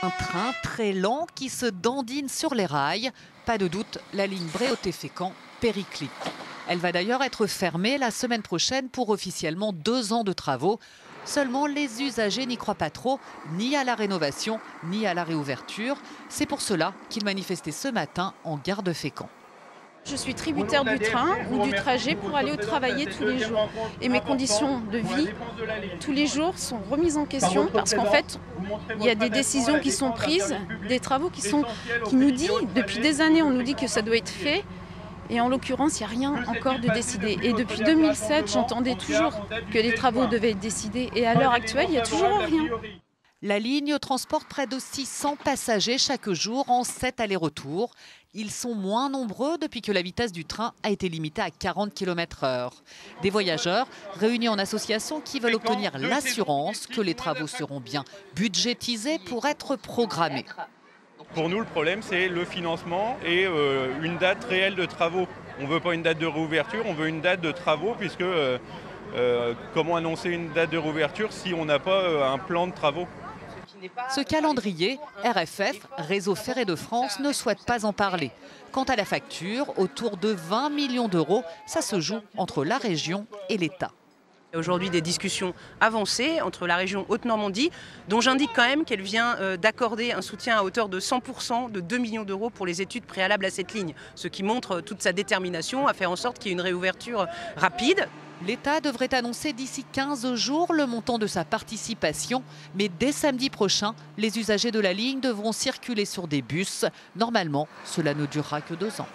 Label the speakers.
Speaker 1: Un train très lent qui se dandine sur les rails. Pas de doute, la ligne Bréauté-Fécamp périclite. Elle va d'ailleurs être fermée la semaine prochaine pour officiellement 2 ans de travaux. Seulement, les usagers n'y croient pas trop, ni à la rénovation, ni à la réouverture. C'est pour cela qu'ils manifestaient ce matin en gare de Fécamp.
Speaker 2: Je suis tributaire du train ou du trajet pour aller au travail tous les jours. Et mes conditions de vie, tous les jours, sont remises en question parce qu'en fait, il y a des décisions qui sont prises, des travaux qui nous disent, depuis des années, on nous dit que ça doit être fait. Et en l'occurrence, il n'y a rien encore de décidé. Et depuis 2007, j'entendais toujours que les travaux devaient être décidés. Et à l'heure actuelle, il n'y a toujours rien.
Speaker 1: La ligne transporte près de 600 passagers chaque jour en 7 allers-retours. Ils sont moins nombreux depuis que la vitesse du train a été limitée à 40 km/h. Des voyageurs réunis en association qui veulent obtenir l'assurance que les travaux seront bien budgétisés pour être programmés.
Speaker 3: Pour nous, le problème, c'est le financement et une date réelle de travaux. On ne veut pas une date de réouverture, on veut une date de travaux, puisque comment annoncer une date de réouverture si on n'a pas un plan de travaux ?
Speaker 1: Ce calendrier, RFF, Réseau Ferré de France, ne souhaite pas en parler. Quant à la facture, autour de 20 millions d'euros, ça se joue entre la région et l'État.
Speaker 4: Il y a aujourd'hui des discussions avancées entre la région Haute-Normandie, dont j'indique quand même qu'elle vient d'accorder un soutien à hauteur de 100% de 2 millions d'euros pour les études préalables à cette ligne, ce qui montre toute sa détermination à faire en sorte qu'il y ait une réouverture rapide.
Speaker 1: L'État devrait annoncer d'ici 15 jours le montant de sa participation, mais dès samedi prochain, les usagers de la ligne devront circuler sur des bus. Normalement, cela ne durera que 2 ans.